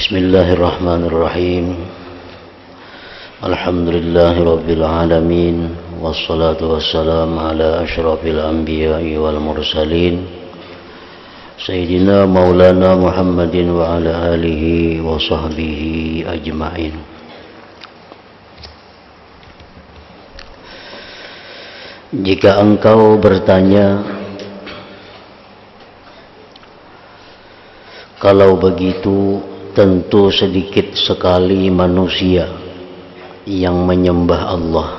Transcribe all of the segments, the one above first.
Bismillahirrahmanirrahim. Alhamdulillahirabbil alamin wassalatu wassalamu ala asyrafil anbiya'i wal mursalin sayyidina maulana Muhammadin wa ala alihi wa sahbihi ajma'in. Jika engkau bertanya, kalau begitu tentu sedikit sekali manusia yang menyembah Allah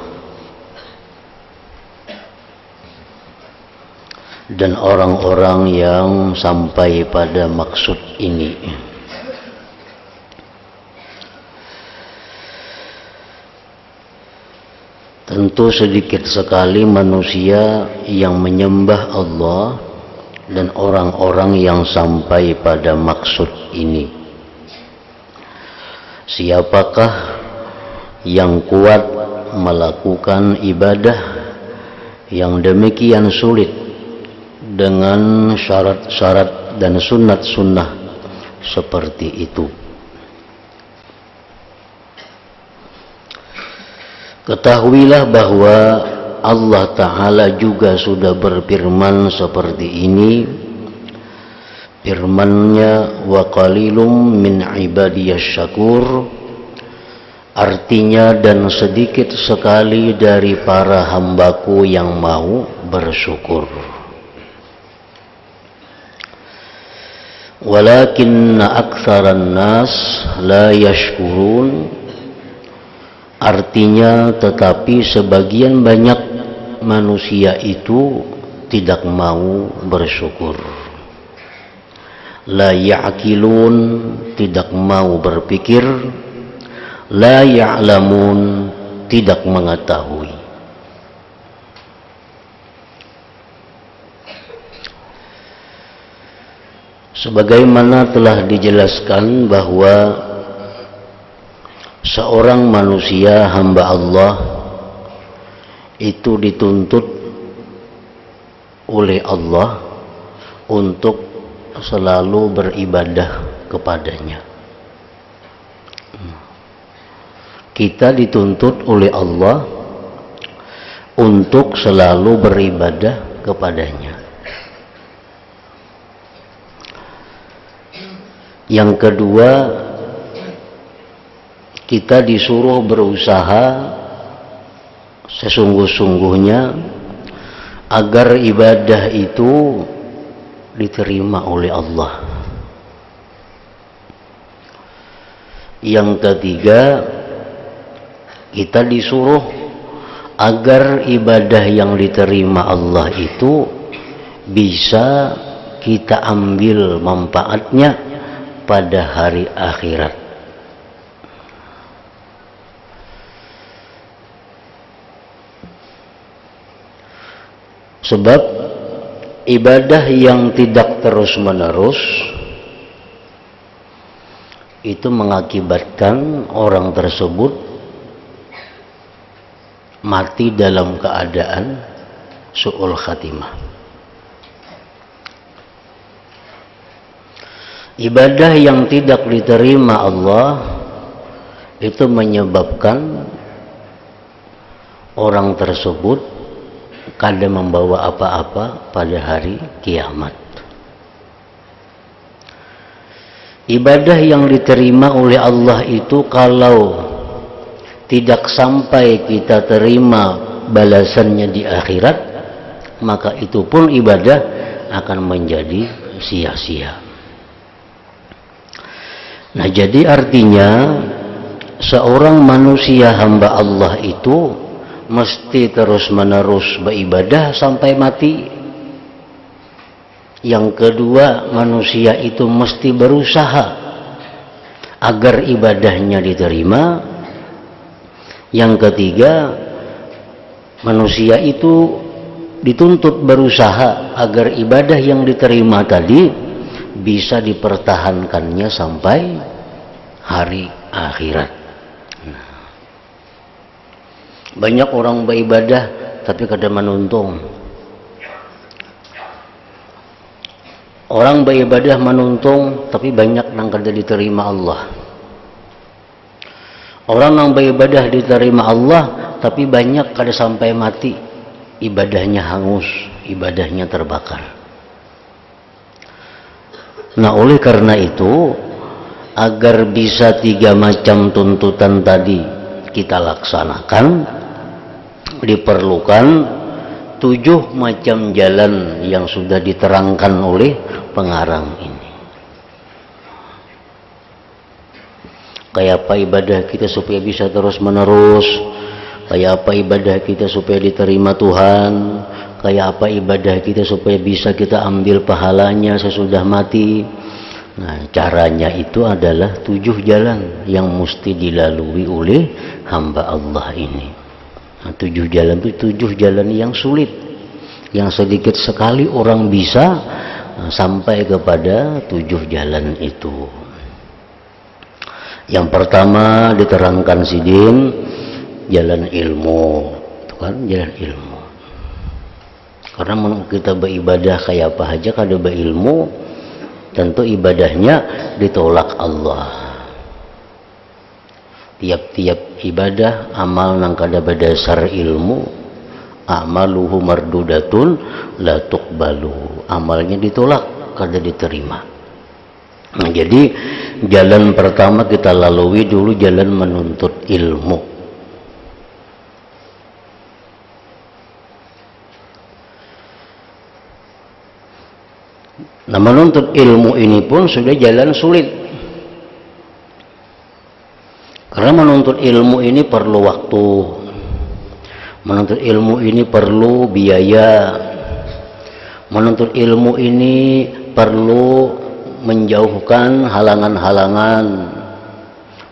dan orang-orang yang sampai pada maksud ini. Tentu sedikit sekali manusia yang menyembah Allah dan orang-orang yang sampai pada maksud ini. Siapakah yang kuat melakukan ibadah yang demikian sulit dengan syarat-syarat dan sunnat-sunnah seperti itu? Ketahuilah bahwa Allah Ta'ala juga sudah berfirman seperti ini. Firman-Nya, wa qalilum min ibadiyasy syakur, artinya dan sedikit sekali dari para hambaku yang mau bersyukur. Walakinna aktsaran nas la yashkurun, artinya tetapi sebagian banyak manusia itu tidak mau bersyukur. La ya'qilun, tidak mau berpikir. La ya'lamun, tidak mengetahui. Sebagaimana telah dijelaskan bahwa seorang manusia hamba Allah itu dituntut oleh Allah untuk selalu beribadah kepadanya. Kita dituntut oleh Allah untuk selalu beribadah kepadanya. Yang kedua, kita disuruh berusaha sesungguh-sungguhnya agar ibadah itu diterima oleh Allah. Yang ketiga, kita disuruh agar ibadah yang diterima Allah itu bisa kita ambil manfaatnya pada hari akhirat. Sebab ibadah yang tidak terus-menerus itu mengakibatkan orang tersebut mati dalam keadaan su'ul khatimah. Ibadah yang tidak diterima Allah itu menyebabkan orang tersebut kada membawa apa-apa pada hari kiamat. Ibadah yang diterima oleh Allah itu kalau tidak sampai kita terima balasannya di akhirat, maka itu pun ibadah akan menjadi sia-sia. Nah, jadi artinya seorang manusia hamba Allah itu mesti terus-menerus beribadah sampai mati. Yang kedua, manusia itu mesti berusaha agar ibadahnya diterima. Yang ketiga, manusia itu dituntut berusaha agar ibadah yang diterima tadi bisa dipertahankannya sampai hari akhirat. Banyak orang beribadah tapi kada menuntung. Orang beribadah menuntung tapi banyak nang kada diterima Allah. Orang yang beribadah diterima Allah tapi banyak kada sampai mati, ibadahnya hangus, ibadahnya terbakar. Nah, oleh karena itu, agar bisa 3 macam tuntutan tadi kita laksanakan, diperlukan 7 macam jalan yang sudah diterangkan oleh pengarang ini. Kayak apa ibadah kita supaya bisa terus menerus, kayak apa ibadah kita supaya diterima Tuhan, kayak apa ibadah kita supaya bisa kita ambil pahalanya sesudah mati. Nah, caranya itu adalah 7 jalan yang mesti dilalui oleh hamba Allah ini. Nah, 7 jalan itu 7 jalan yang sulit, yang sedikit sekali orang bisa sampai kepada 7 jalan itu. Yang pertama diterangkan sidin, jalan ilmu, itu kan jalan ilmu. Karena kita beribadah kayak apa aja kada berilmu, tentu ibadahnya ditolak Allah. Tiap-tiap ibadah amal nang kada berdasar ilmu, amaluhu mardudatun la tuqbalu, amalnya ditolak, kada diterima. Nah, jadi jalan pertama kita lalui dulu jalan menuntut ilmu. Nah, menuntut ilmu ini pun sudah jalan sulit. Karena menuntut ilmu ini perlu waktu. Menuntut ilmu ini perlu biaya. Menuntut ilmu ini perlu menjauhkan halangan-halangan.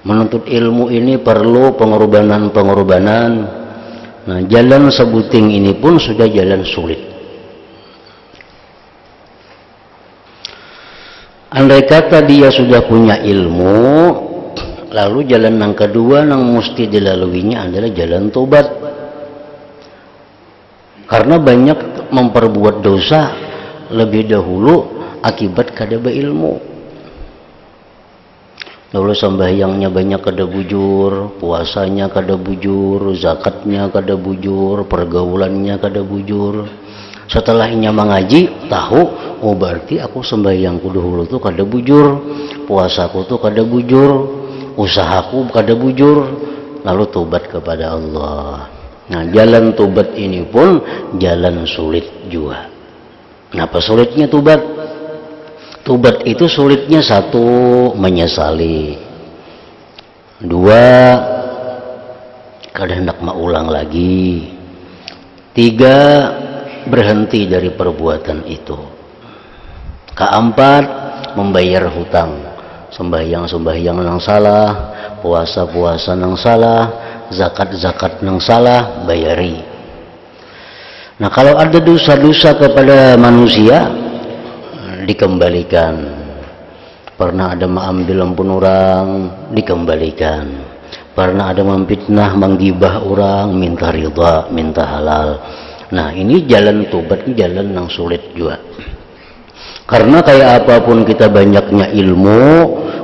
Menuntut ilmu ini perlu pengorbanan-pengorbanan. Nah, jalan sebuting ini pun sudah jalan sulit. Andai kata dia sudah punya ilmu, lalu jalan yang kedua yang mesti dilaluinya adalah jalan tobat. Karena banyak memperbuat dosa lebih dahulu akibat kada berilmu. Lalu sembahyangnya banyak kada bujur, puasanya kada bujur, zakatnya kada bujur, pergaulannya kada bujur. Setelah inya mengaji, tahu, oh berarti aku sembahyangku dahulu tuh kada bujur, puasaku tuh kada bujur, usahaku kada bujur, lalu tobat kepada Allah. Nah, jalan tobat ini pun jalan sulit juga. Kenapa sulitnya tobat? Tobat itu sulitnya satu, menyesali. 2, kada hendak maulang lagi. 3, berhenti dari perbuatan itu. 4, membayar hutang. Sembahyang-sembahyang nang salah, puasa-puasa nang salah, zakat-zakat nang salah, bayari. Nah, kalau ada dosa-dosa kepada manusia, dikembalikan. Pernah ada mengambil ampun orang, dikembalikan. Pernah ada memfitnah, menggibah orang, minta ridha, minta halal. Nah, ini jalan tobat, ini jalan yang sulit juga. Karena kayak apapun kita banyaknya ilmu,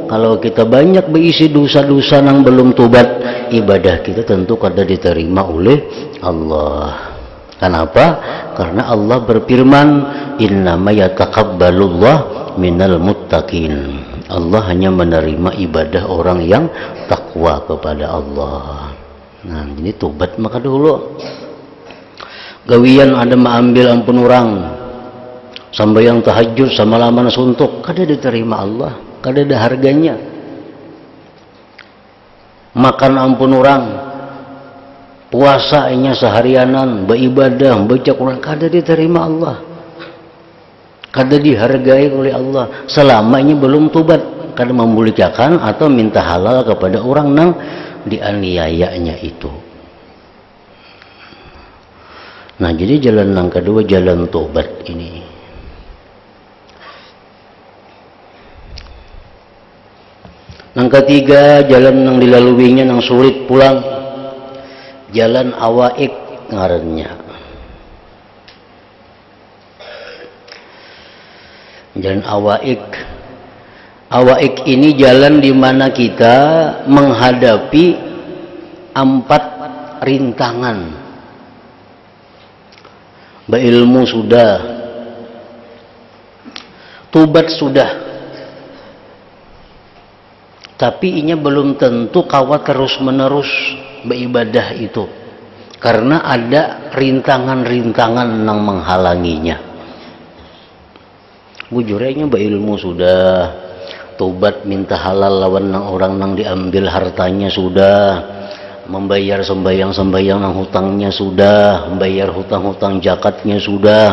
kalau kita banyak berisi dosa-dosa yang belum tobat, ibadah kita tentu kada diterima oleh Allah. Kenapa? Karena Allah berfirman, innama yataqabbalullah minal muttaqin. Allah hanya menerima ibadah orang yang takwa kepada Allah. Nah, ini tobat maka dulu. Gawian ada mengambil ampun orang, sembahyang tahajud sama lama suntuk, kada diterima Allah, kada ada harganya. Makan ampun orang, puasanya seharianan, beribadah, baca Quran, kada diterima Allah, kada dihargai oleh Allah. Selama ini belum tobat, kada memulikakan atau minta halal kepada orang yang dianiayanya itu. Nah, jadi jalan yang kedua jalan tobat ini. Yang ketiga jalan yang dilaluinya yang sulit pulang, jalan awaik ngarannya. Jalan awaik. Awaik ini jalan di mana kita menghadapi 4 rintangan. Berilmu sudah, tobat sudah, tapi inya belum tentu kawa terus menerus beribadah itu, karena ada rintangan-rintangan yang menghalanginya. Bujurnya berilmu sudah, tobat minta halal lawan nang orang nang diambil hartanya sudah, membayar sembayang-sembayang nang hutangnya sudah, membayar hutang-hutang zakatnya sudah.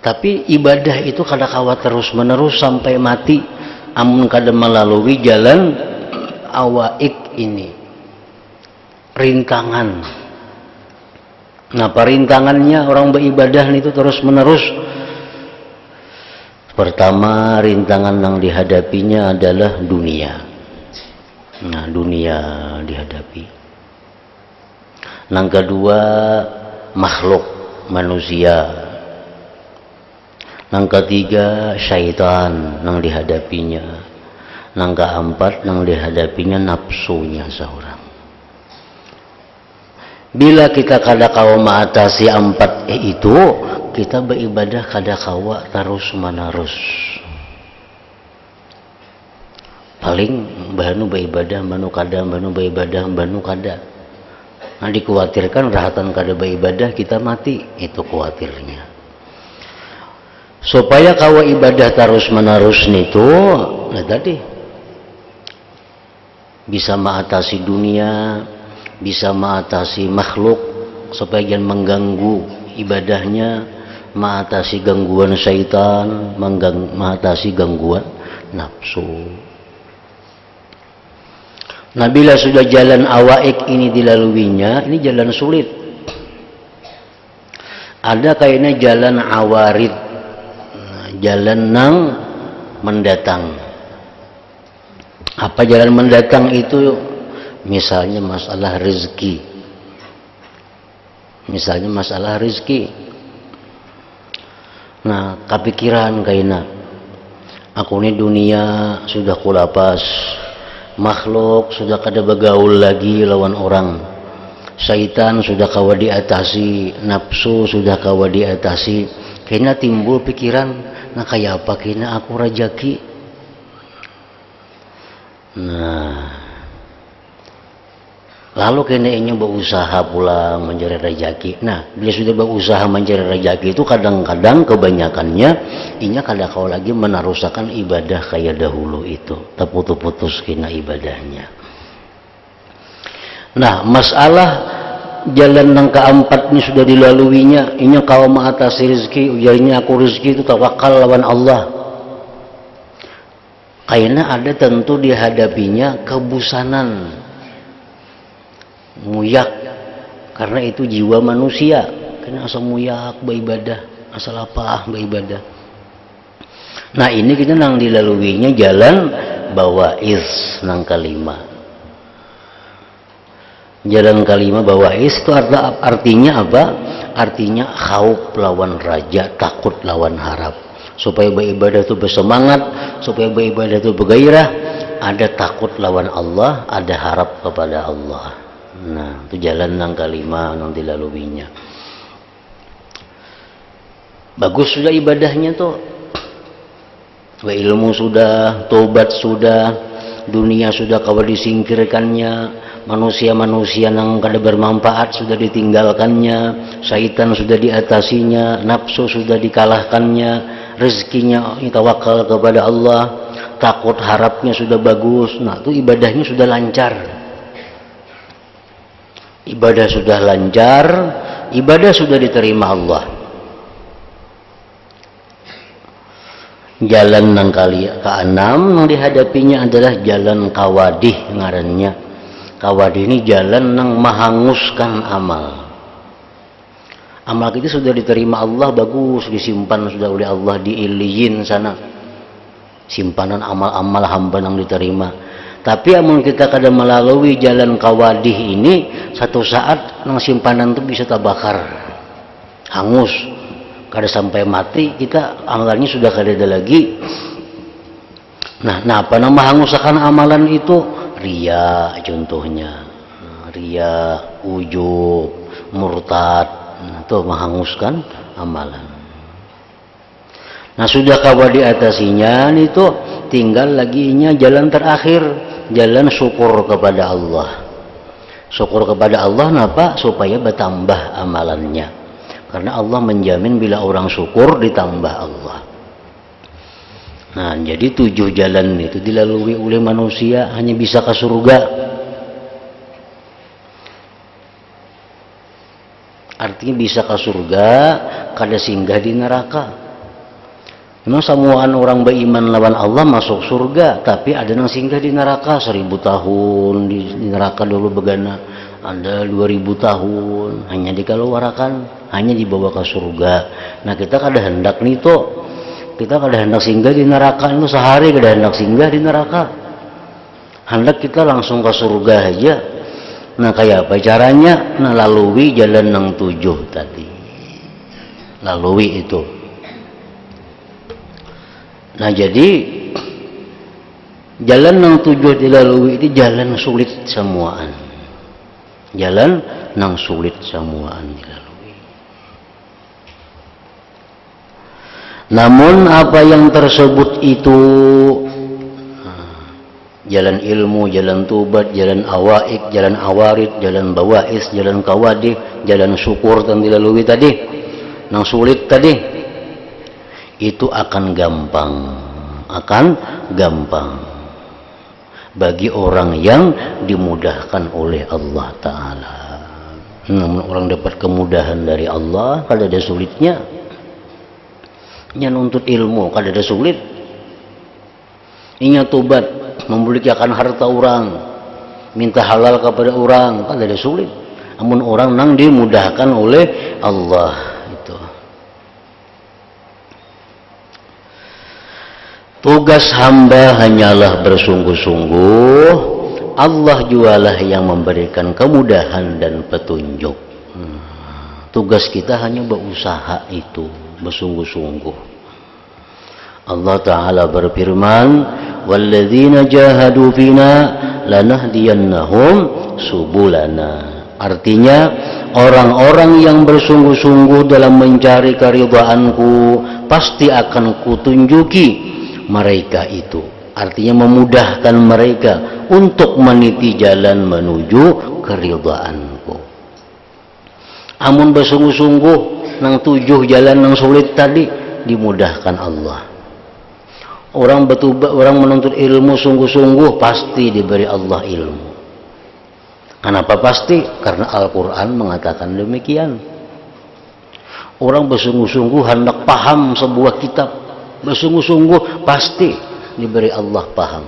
Tapi ibadah itu kada kawa terus menerus sampai mati, amun kada melalui jalan awaik ini, rintangan. Nah, perintangannya orang beribadah itu terus menerus. Pertama, rintangan yang dihadapinya adalah dunia. Nah, dunia dihadapi. Yang kedua, makhluk manusia. Yang ketiga, syaitan yang dihadapinya. Yang keempat, yang dihadapinya nafsunya seorang. Bila kita kada kawa mengatasi 4 itu, kita beribadah kada kawa terus menerus. Paling banu beribadah, banu kada, banu beribadah, banu kada. Nah, dikhawatirkan rahatan kada beribadah kita mati, itu khawatirnya. Supaya kawa ibadah terus menerus nitu, nah tadi bisa mengatasi dunia, bisa mengatasi makhluk supaya jangan mengganggu ibadahnya, mengatasi gangguan syaitan, mengatasi gangguan nafsu. Nah, bila sudah jalan awaik ini dilaluinya, ini jalan sulit. Ada kayaknya jalan awarid, jalan nang mendatang. Apa jalan mendatang itu? Misalnya masalah rezeki. Misalnya masalah rezeki. Nah, kepikiran kayaknya, aku ini dunia sudah kulapas, makhluk sudah kada bergaul lagi lawan orang, syaitan sudah kawa diatasi, nafsu sudah kawa diatasi. Kayaknya timbul pikiran, nah kayak apa kayaknya aku rajaki. Nah, lalu kayaknya berusaha pula mencari rezeki. Nah, bila sudah berusaha mencari rezeki itu kadang-kadang kebanyakannya inya kada kau lagi meneruskan ibadah kayak dahulu itu, terputus-putus kena ibadahnya. Nah, masalah jalan yang keempat ini sudah dilaluinya, inya kau mengatasi rezeki, ujarnya aku rezeki itu tawakal lawan Allah. Kayaknya ada tentu dihadapinya kebusanan, muyak, karena itu jiwa manusia. Kena asal muyak beribadah, asal apa beribadah. Nah, ini kita nang dilaluinya jalan bawaiz nang kelima. Jalan kelima bawaiz itu artinya apa? Artinya khauf lawan raja, takut lawan harap. Supaya beribadah itu bersemangat, supaya beribadah itu bergairah, ada takut lawan Allah, ada harap kepada Allah. Nah, itu jalan yang kelima yang dilaluinya. Bagus sudah ibadahnya tuh, ilmu sudah, tobat sudah, dunia sudah kawa disingkirkannya, manusia-manusia yang kada bermanfaat sudah ditinggalkannya, syaitan sudah diatasinya, nafsu sudah dikalahkannya, rezekinya tawakal kepada Allah, takut harapnya sudah bagus. Nah, itu ibadahnya sudah lancar. Ibadah sudah lancar, ibadah sudah diterima Allah. Jalan yang keenam yang dihadapinya adalah jalan kawadih ngarannya. Kawadih ini jalan yang menghanguskan amal. Amal kita sudah diterima Allah, bagus, disimpan sudah oleh Allah di iliyin sana, simpanan amal-amal hamba yang diterima. Tapi amun kita kada melalui jalan kawadih ini, satu saat nang simpanan itu bisa terbakar, hangus, kada sampai mati kita amalannya sudah kada ada lagi. Nah, apa nama hangusakan amalan itu? Ria contohnya. Ria, ujub, murtad, itu menghanguskan amalan. Nah, sudah kawa diatasinya itu tinggal laginya jalan terakhir, jalan syukur kepada Allah. Syukur kepada Allah napa? Supaya bertambah amalannya. Karena Allah menjamin bila orang syukur ditambah Allah. Nah, jadi 7 jalan itu dilalui oleh manusia hanya bisa ke surga. Artinya bisa ke surga, kada singgah di neraka. Memang semuaan orang beriman lawan Allah masuk surga, tapi ada yang singgah di neraka 1000 tahun di neraka dulu begana, ada 2000 tahun hanya dikeluarkan, hanya dibawa ke surga. Nah, kita kada hendak nih toh. Kita kada hendak singgah di neraka itu sehari, kada hendak singgah di neraka. Hendak kita langsung ke surga aja. Nah, kayak apa caranya? Nah, lalui jalan yang 7 tadi. Lalui itu. Nah, jadi jalan yang 7 dilalui itu jalan sulit semuaan. Jalan yang sulit semuaan dilalui. Namun apa yang tersebut itu jalan ilmu, jalan tubat, jalan awaik, jalan awarid, jalan bawais, jalan kawadih, jalan syukur yang dilalui tadi, yang sulit tadi, itu akan gampang bagi orang yang dimudahkan oleh Allah Ta'ala. Namun orang dapat kemudahan dari Allah, kalau ada sulitnya, nya nuntut ilmu kada ada sulit, inya tobat membulikan harta orang, minta halal kepada orang kada ada sulit. Namun orang nang dimudahkan oleh Allah itu. Tugas hamba hanyalah bersungguh-sungguh, Allah jualah yang memberikan kemudahan dan petunjuk. Tugas kita hanya berusaha itu, bersungguh-sungguh. Allah Ta'ala berfirman, walladzina jahadu fina lanahdiyannahum subulana. Artinya orang-orang yang bersungguh-sungguh dalam mencari keridhaanku pasti akan kutunjuki mereka itu. Artinya memudahkan mereka untuk meniti jalan menuju keridhaanku. Amun bersungguh-sungguh nang 7 jalan yang sulit tadi dimudahkan Allah. Orang menuntut ilmu sungguh-sungguh pasti diberi Allah ilmu. Kenapa pasti? Karena Al-Quran mengatakan demikian. Orang bersungguh-sungguh hendak paham sebuah kitab, bersungguh-sungguh pasti diberi Allah paham.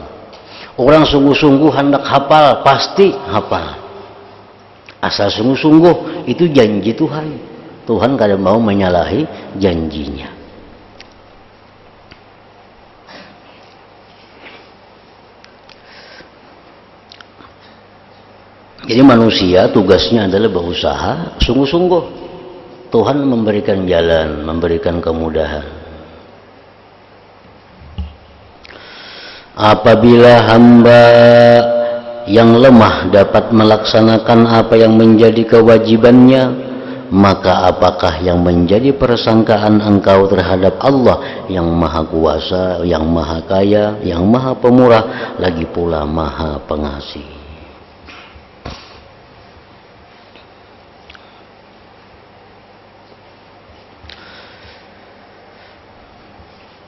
Orang sungguh-sungguh hendak hafal pasti hafal. Asal sungguh-sungguh itu janji Tuhan. Tuhan kadang mau menyalahi janjinya. Jadi manusia tugasnya adalah berusaha sungguh-sungguh. Tuhan memberikan jalan, memberikan kemudahan. Apabila hamba yang lemah dapat melaksanakan apa yang menjadi kewajibannya, maka apakah yang menjadi persangkaan engkau terhadap Allah yang Maha Kuasa, yang Maha Kaya, yang Maha Pemurah, lagi pula Maha Pengasih.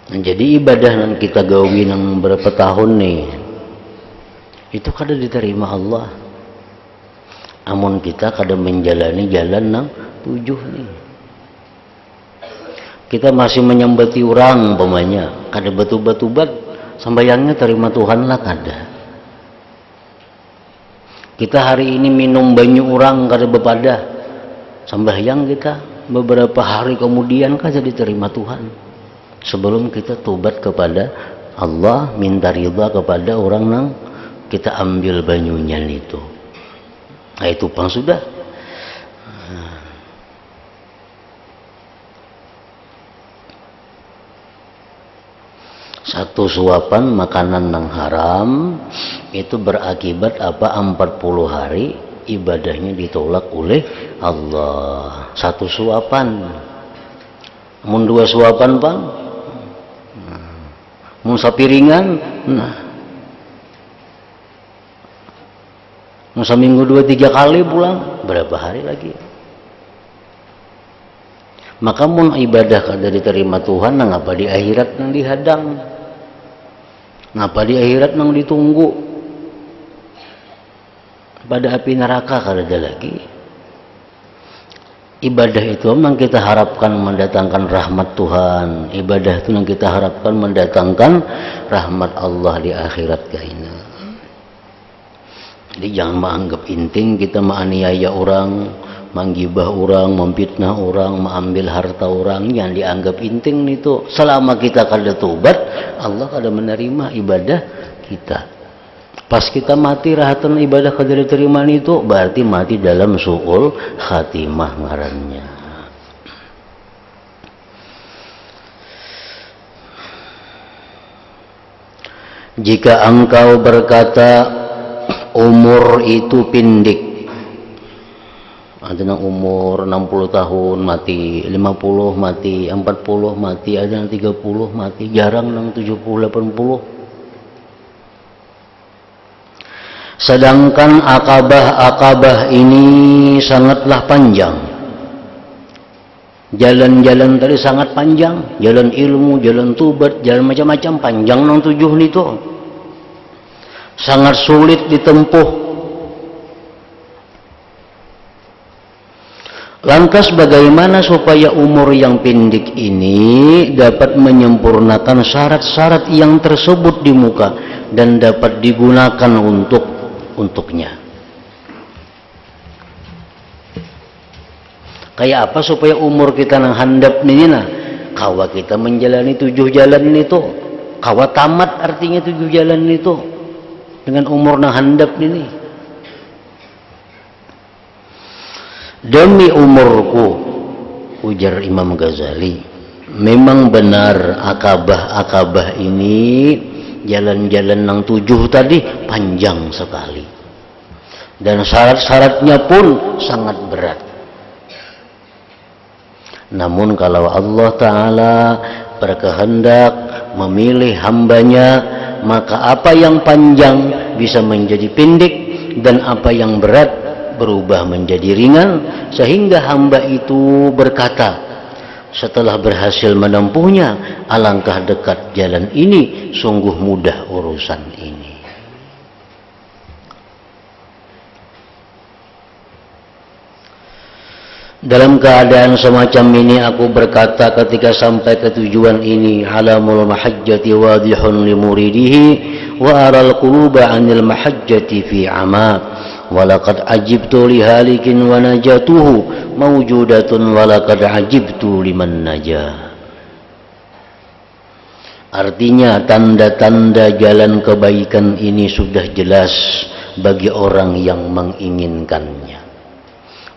Jadi ibadah yang kita gawi nang berapa tahun nih, itu kada diterima Allah. Amun kita kada menjalani jalan nang 7 nih. Kita masih menyembati orang umpamanya, kada betubat-tubat, sembayangnya terima Tuhan lah kada. Kita hari ini minum banyu orang kada bepadah, sembahyang kita beberapa hari kemudian kada diterima Tuhan. Sebelum kita tobat kepada Allah, minta ridha kepada orang nang kita ambil banyunya itu. Nah, itu pang sudah. Satu suapan makanan yang haram itu berakibat apa? 40 hari ibadahnya ditolak oleh Allah. Satu suapan. Mun 2 suapan Bang, mun sapiringan, nah mun seminggu 2-3 kali pulang, berapa hari lagi? Maka mun ibadah kada diterima Tuhan, nah ngapa di akhirat nang dihadang, ngapa di akhirat nang ditunggu pada api neraka kada ada lagi. Ibadah itu memang kita harapkan mendatangkan rahmat Tuhan. Ibadah itu yang kita harapkan mendatangkan rahmat Allah di akhirat kaina. Jadi jangan menganggap inting kita menganiaya orang, menggibah orang, memfitnah orang, mengambil harta orang. Yang dianggap inting itu selama kita kada tobat, Allah kada menerima ibadah kita. Pas kita mati rahatan ibadah kada diterima itu berarti mati dalam su'ul khatimah ngarannya. Jika engkau berkata umur itu pindik, ada yang umur 60 tahun mati, 50 mati, 40 mati, ada yang 30 mati, jarang yang 70, 80. Sedangkan akabah ini sangatlah panjang. Jalan-jalan tadi sangat panjang, jalan ilmu, jalan tubat, jalan macam-macam panjang nang 7 itu. Sangat sulit ditempuh. Lantas bagaimana supaya umur yang pendek ini dapat menyempurnakan syarat-syarat yang tersebut di muka dan dapat digunakan untuknya? Kayak apa supaya umur kita nang handap ini nah? Kawa kita menjalani 7 jalan itu, kawa tamat artinya 7 jalan itu dengan umur nang handap ini. Demi umurku, ujar Imam Ghazali, memang benar akabah ini, jalan-jalan nang 7 tadi panjang sekali dan syarat-syaratnya pun sangat berat. Namun kalau Allah Ta'ala berkehendak memilih hambanya, maka apa yang panjang bisa menjadi pendek dan apa yang berat berubah menjadi ringan, sehingga hamba itu berkata setelah berhasil menempuhnya, alangkah dekat jalan ini, sungguh mudah urusan ini. Dalam keadaan semacam ini aku berkata ketika sampai ke tujuan ini, alamul mahajjati wadihun li muridihi wa aral quluba anil mahajjati fi ama. Walaqad ajibtu li halikin wa najatuhu mawjudatun walaqad ajibtu liman najah. Artinya tanda-tanda jalan kebaikan ini sudah jelas bagi orang yang menginginkannya.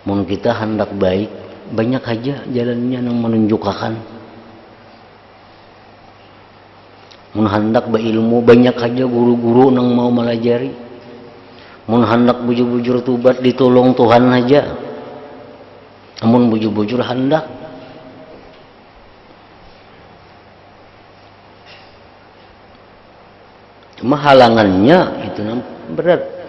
Mun kita hendak baik, banyak aja jalannya yang menunjukkan. Mun hendak berilmu, banyak aja guru-guru yang mau melajari. Mun hendak bujur-bujur tubat, ditolong Tuhan aja. Mun bujur-bujur hendak, cuma halangannya itu berat.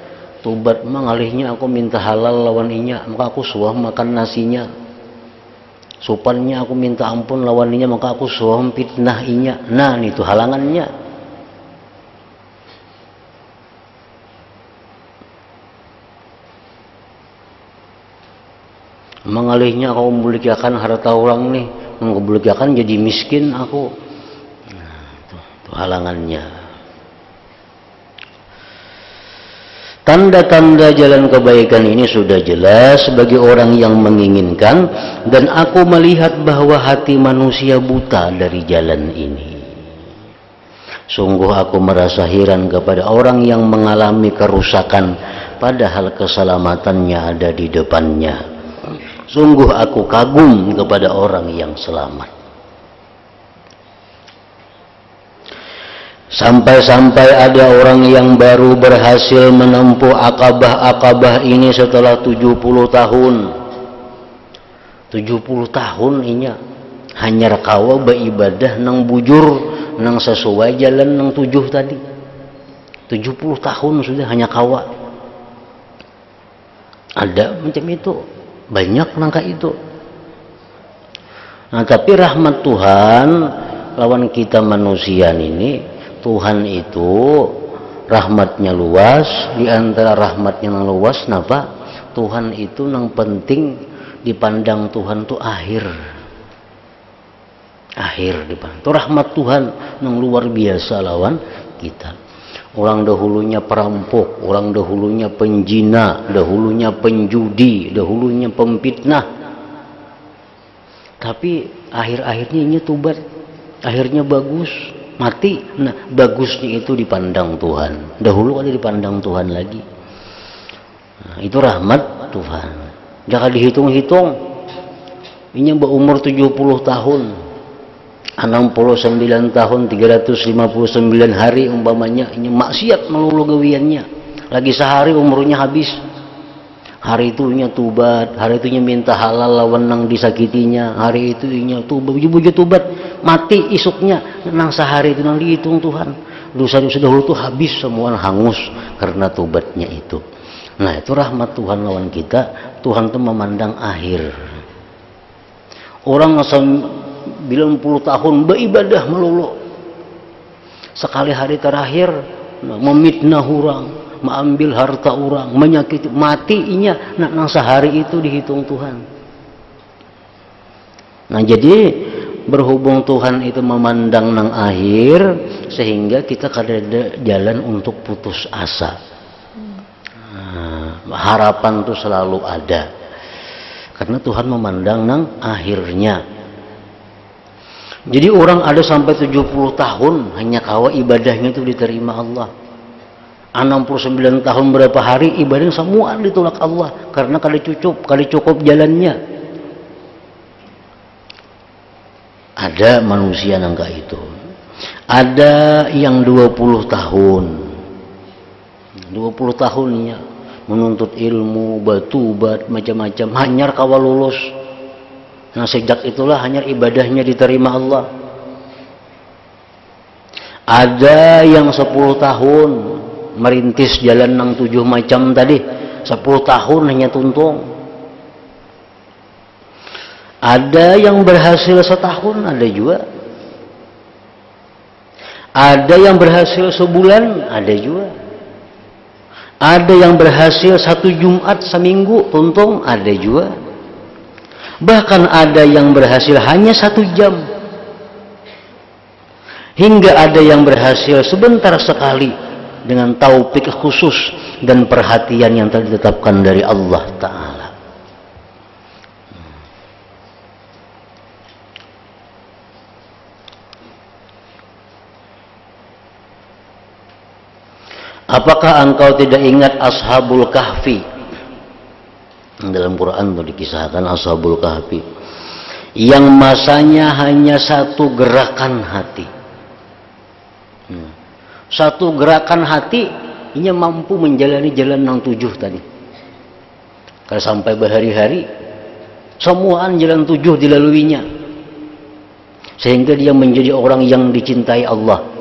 Tubat mengalihnya aku minta halal lawan inya, maka aku suah makan nasinya. Supannya aku minta ampun lawan inya, maka aku suah fitnah inya. Nah itu halangannya. Mengalihnya aku membulikan harta orang nih, membulikan jadi miskin aku. Nah, itu halangannya. Tanda-tanda jalan kebaikan ini sudah jelas bagi orang yang menginginkan, dan aku melihat bahwa hati manusia buta dari jalan ini. Sungguh aku merasa heran kepada orang yang mengalami kerusakan, padahal keselamatannya ada di depannya. Sungguh aku kagum kepada orang yang selamat. Sampai-sampai ada orang yang baru berhasil menempuh akabah-akabah ini setelah 70 tahun. 70 tahun inya hanya kawa beribadah nang bujur nang sesuai jalan nang 7 tadi. 70 tahun sudah hanya kawa. Ada macam itu, banyak nangka itu. Nah, tapi rahmat Tuhan lawan kita manusia ini, Tuhan itu rahmatnya luas. Di antara rahmatnya yang luas, napa? Tuhan itu yang penting dipandang Tuhan tuh akhir dipandang. Itu rahmat Tuhan yang luar biasa lawan kita. Orang dahulunya perampok, orang dahulunya penjina, dahulunya penjudi, dahulunya pemfitnah. Tapi akhir-akhirnya ini tobat, akhirnya bagus, mati. Nah, bagusnya itu dipandang Tuhan. Dahulu ada dipandang Tuhan lagi. Nah, itu rahmat Tuhan. Jangan dihitung-hitung. Ini berumur 70 tahun. 69 tahun 359 hari umpamanya, ini maksiat melulu gawiannya. Lagi sehari umurnya habis. Hari itu nya tubat, hari itu nya minta halal lawan nang disakitinya, hari itu nya tubat, buju-buju tubat, mati isuknya nang sehari itu nang dihitung Tuhan. Dosa-dosa dahulu tuh habis semua, hangus karena tubatnya itu. Nah, itu rahmat Tuhan lawan kita. Tuhan tuh memandang akhir. Orang 90 tahun beribadah melulu, sekali hari terakhir memitnah orang, mengambil harta orang, menyakiti, matinya nang sehari itu dihitung Tuhan. Nah, jadi berhubung Tuhan itu memandang nang akhir, sehingga kita kada jalan untuk putus asa. Nah, harapan itu selalu ada karena Tuhan memandang nang akhirnya. Jadi orang ada sampai 70 tahun hanya kawa ibadahnya itu diterima Allah. 69 tahun berapa hari ibadah semua ditolak Allah karena kali cukup jalannya. Ada manusia nangka itu. Ada yang 20 tahun. 20 tahunnya menuntut ilmu, batubat, macam-macam, hanyar kawa lulus. Nah, sejak itulah hanya ibadahnya diterima Allah. Ada yang 10 tahun merintis jalan nang 7 macam tadi, 10 tahun hanya tuntung. Ada yang berhasil setahun, ada juga. Ada yang berhasil sebulan, ada juga. Ada yang berhasil 1 Jumat seminggu tuntung, ada juga. Bahkan ada yang berhasil hanya 1 jam. Hingga ada yang berhasil sebentar sekali dengan taufik khusus dan perhatian yang telah ditetapkan dari Allah Ta'ala. Apakah engkau tidak ingat Ashabul Kahfi? Dalam Quran itu dikisahkan Ashabul Kahfi yang masanya hanya 1 gerakan hati. Satu gerakan hati ini mampu menjalani jalan yang 7 tadi. Kalau sampai berhari-hari semuaan jalan 7 dilaluinya, sehingga dia menjadi orang yang dicintai Allah.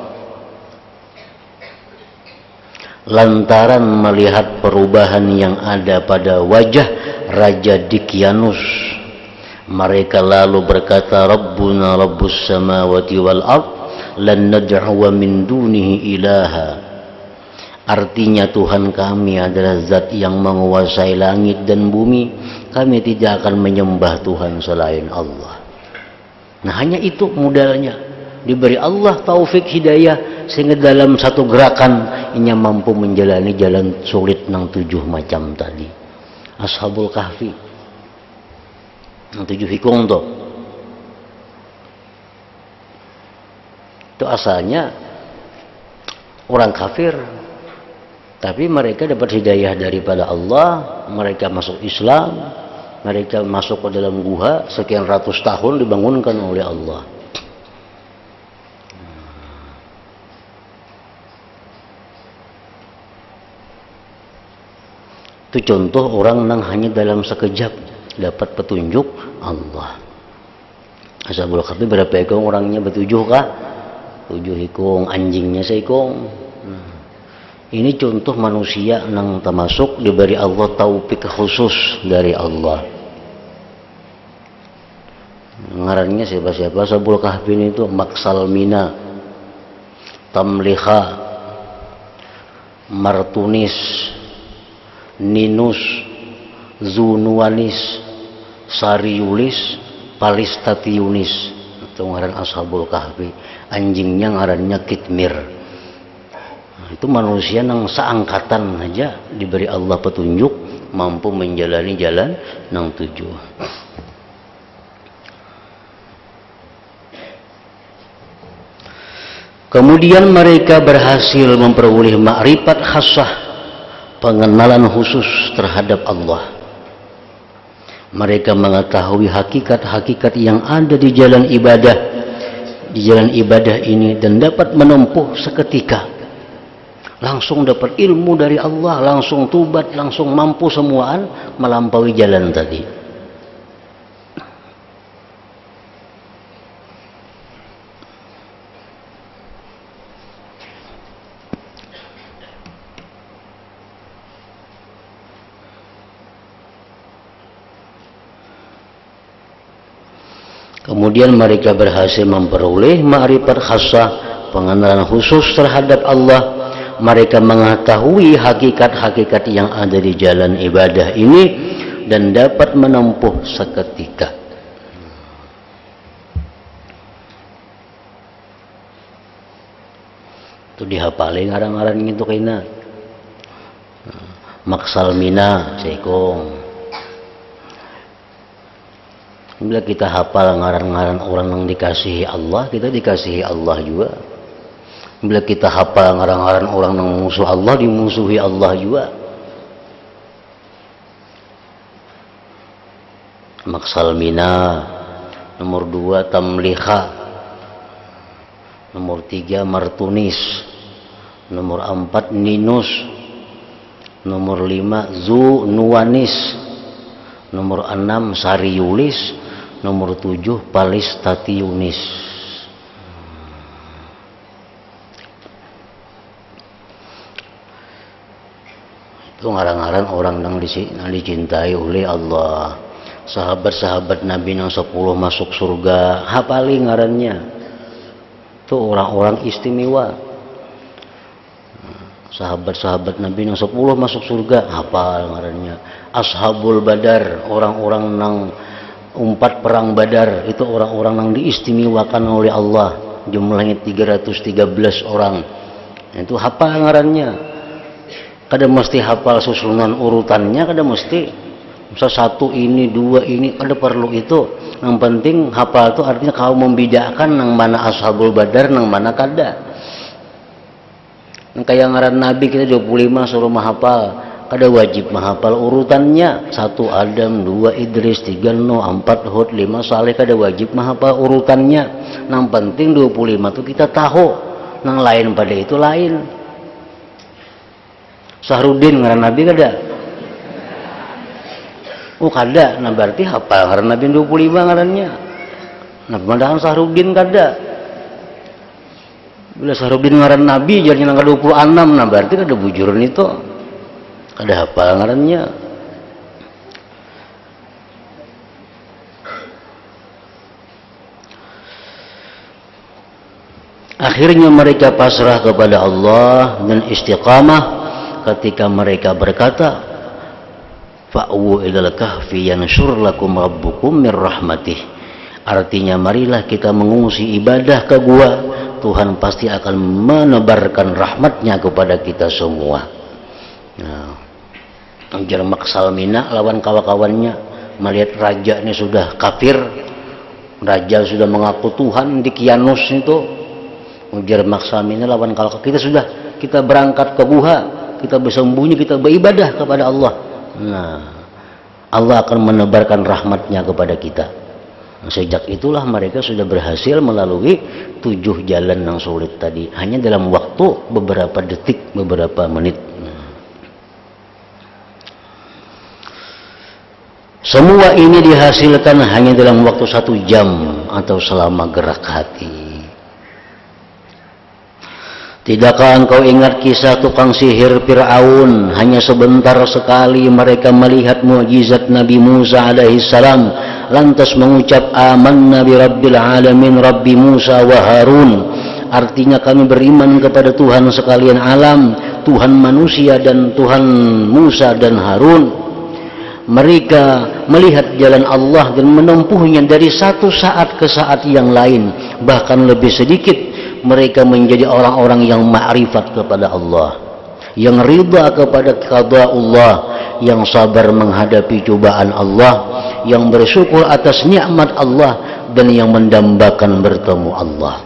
Lantaran melihat perubahan yang ada pada wajah Raja Dikyanus, mereka lalu berkata, Rabbuna Rabbus samawati wal ard lan nad'uwa min dunihi ilaha. Artinya Tuhan kami adalah zat yang menguasai langit dan bumi, kami tidak akan menyembah Tuhan selain Allah. Nah, hanya itu modalnya, diberi Allah taufik hidayah sehingga dalam 1 gerakan ia mampu menjalani jalan sulit nang 7 macam tadi. Ashabul Kahfi nang 7 hikung tuh. Itu asalnya orang kafir, tapi mereka dapat hidayah daripada Allah, mereka masuk Islam, mereka masuk ke dalam guha sekian ratus tahun dibangunkan oleh Allah. Itu contoh orang yang hanya dalam sekejap dapat petunjuk Allah. Ashabul Kahfi berapa ekong orangnya? Bertujuh kah? 7 ekong, anjingnya seekong. Ini contoh manusia yang termasuk diberi Allah taufik khusus dari Allah. Ngarannya siapa-siapa Ashabul Kahfi itu? Maksalmina, Tamliha, Martunis, Ninus, Zunuanis, Sariulis, Palistatiunis. Itu ngaran Ashabul Kahfi. Anjingnya ngarannya Kitmir. Itu manusia yang seangkatan aja diberi Allah petunjuk, mampu menjalani jalan yang 7. Kemudian mereka berhasil memperoleh ma'rifat khassah, pengenalan khusus terhadap Allah. Mereka mengetahui hakikat-hakikat yang ada di jalan ibadah ini dan dapat menempuh seketika. Langsung dapat ilmu dari Allah, langsung tubat, langsung mampu semuaan melampaui jalan tadi. Kemudian mereka berhasil memperoleh ma'rifat khassah, pengenalan khusus terhadap Allah. Mereka mengetahui hakikat-hakikat yang ada di jalan ibadah ini dan dapat menempuh seketika. Itu dihafalin ngarang-ngarang itu kena. Maksalmina seekong. Bila kita hafal ngaran-ngaran orang yang dikasihi Allah, kita dikasihi Allah juga. Bila kita hafal ngaran-ngaran orang yang musuh Allah, dimusuhi Allah juga. Maksalmina. Nomor 2 Tamliha. Nomor 3 Martunis. Nomor 4 Ninus. Nomor 5 Zunuanis. Nomor 6 Sariulis. Nomor 7 Palistatiunis. Itu ngarang-ngarang orang yang dicintai oleh Allah. Sahabat-sahabat Nabi yang 10 masuk surga, hafali ngarannya. Itu orang-orang istimewa. Sahabat-sahabat Nabi yang 10 masuk surga, hafal ngarannya. Ashabul Badar, orang-orang yang umpat perang Badar, itu orang-orang yang diistimewakan oleh Allah, jumlahnya 313 orang. Itu hafal ngarannya. Kada mesti hafal susunan urutannya, kada mesti satu ini, 2 ini, kada perlu itu. Yang penting hafal itu artinya kau membedakan yang mana Ashabul Badar, yang mana kada. Yang kayak ngaran Nabi kita 25 suruh menghafal. Kada wajib menghafal urutannya. 1 Adam, 2 Idris, 3 Nuh, 4 Hud, 5 Saleh. Kada wajib menghafal urutannya. Yang penting 25 itu kita tahu. Yang lain pada itu lain. Sahrudin ngaran Nabi kada? Oh kada. Nah berarti hafal ngaran Nabi 25 ngarannya. Nah padahal Sahrudin kada. Bila Sahrudin ngaran Nabi jadinya nang 26, nah berarti kada bujuran itu. Kada hafal ngarannya. Akhirnya mereka pasrah kepada Allah dan istiqamah ketika mereka berkata, fa'u ilal kahfi yanshur lakum rabbukum mir rahmatih. Artinya marilah kita mengungsi ibadah ke gua, Tuhan pasti akan menebarkan rahmatnya kepada kita semua. Nah, Anjar Maksalmina lawan kawan-kawannya melihat raja ini sudah kafir, raja sudah mengaku Tuhan di Kianus itu. Anjar Maksalmina lawan kawan kita berangkat ke gua, kita bersembunyi, kita beribadah kepada Allah. Nah, Allah akan menebarkan rahmatnya kepada kita. Sejak itulah mereka sudah berhasil melalui 7 jalan yang sulit tadi, hanya dalam waktu beberapa detik, beberapa menit. Semua ini dihasilkan hanya dalam waktu 1 jam atau selama gerak hati. Tidakkah engkau ingat kisah tukang sihir Fir'aun? Hanya sebentar sekali mereka melihat mukjizat Nabi Musa alaihissalam, lantas mengucap amanna bi rabbil alamin rabbi Musa wa Harun. Artinya kami beriman kepada Tuhan sekalian alam, Tuhan manusia dan Tuhan Musa dan Harun. Mereka melihat jalan Allah dan menempuhnya dari satu saat ke saat yang lain, bahkan lebih sedikit. Mereka menjadi orang-orang yang ma'rifat kepada Allah, yang ridha kepada qada Allah, yang sabar menghadapi cobaan Allah, yang bersyukur atas nikmat Allah, dan yang mendambakan bertemu Allah.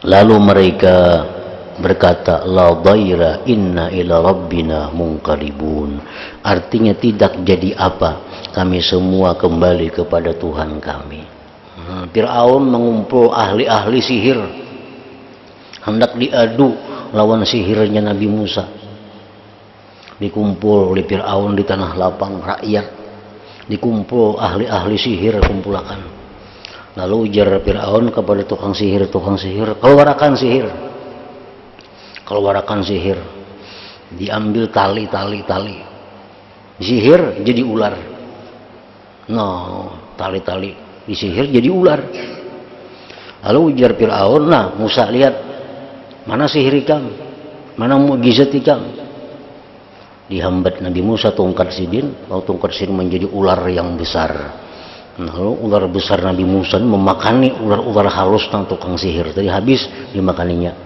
Lalu mereka berkata, la dhaira inna ila rabbina munqalibun. Artinya tidak jadi apa, kami semua kembali kepada Tuhan kami. Fir'aun mengumpul ahli-ahli sihir, hendak diadu lawan sihirnya Nabi Musa. Dikumpul oleh Fir'aun di tanah lapang rakyat, dikumpul ahli-ahli sihir kumpulakan. Lalu ujar Fir'aun kepada tukang sihir, keluarkan sihir, keluarkan sihir. Diambil tali, sihir jadi ular. Tali disihir jadi ular. Lalu ujar Fir'aun, nah Musa lihat, mana sihir ikam, mana mukjizat ikam. Dihambat Nabi Musa tongkat sidin, lalu tongkat sidin menjadi ular yang besar. Lalu ular besar Nabi Musa memakani ular-ular halus tentang tukang sihir. Tadi habis dimakaninya.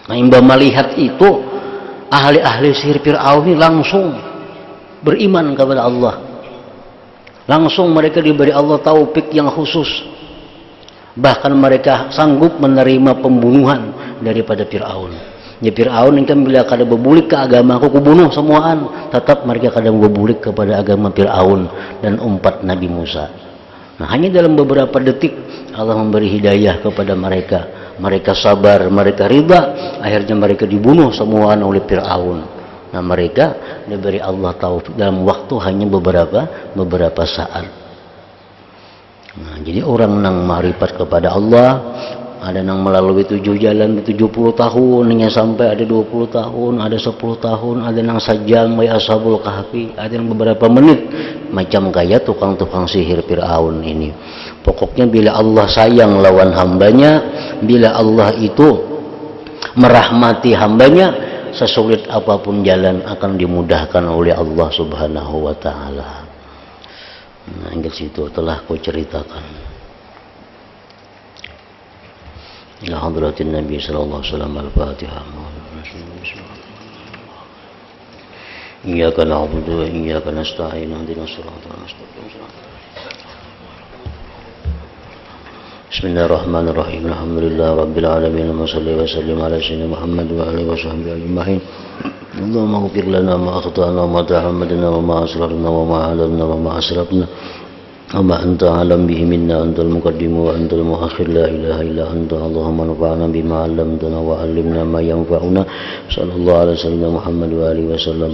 Nah, imba melihat itu, ahli-ahli sihir Fir'aun ini langsung beriman kepada Allah. Langsung mereka diberi Allah taufik yang khusus. Bahkan mereka sanggup menerima pembunuhan daripada Fir'aun. Ya Fir'aun ini kan bila kada berbulik ke agama aku bunuh semuaan, tetap mereka kada berbulik kepada agama Fir'aun dan umat Nabi Musa. Nah, hanya dalam beberapa detik Allah memberi hidayah kepada mereka. Mereka sabar, mereka ridha, akhirnya mereka dibunuh semuaan oleh Fir'aun. Nah, mereka diberi Allah taufik dalam waktu hanya beberapa saat. Nah, jadi orang nang ma'rifat kepada Allah, ada yang melalui 7 jalan 70 tahun, hanya sampai ada 20 tahun, ada 10 tahun, ada yang sajam ya ashabul kahfi, ada yang beberapa menit, macam kayak tukang-tukang sihir Fir'aun ini. Pokoknya bila Allah sayang lawan hambanya, bila Allah itu merahmati hambanya, sesulit apapun jalan akan dimudahkan oleh Allah Subhanahu wa ta'ala. Nah, ingat situ telah kau ceritakan. Ila hadratin Nabi sallallahu alaihi wasallam al-Fatihah. Iyyaka na'budu wa iyyaka nasta'in. Ihdinas siratal mustaqim. Bismillahirrahmanirrahim. Alhamdulillah rabbil alamin. Wa sallallahu wa sallim ala sayyidina Muhammad wa alihi wa sahbihi ajma'in. Allahumma ighfir lana ma akhtana wa ma ta'ammadna wa ma asrarna wa ma a'lanna wa ma asrafna wa ma anta alam bihi minna antal muqaddim wa antal muakhir la ilaha illa anta. Allahumma anfa'na bima 'allamtana wa 'allimna ma yanfa'una. Sallallahu alaihi wa sallam Muhammad wa alihi wa sallam.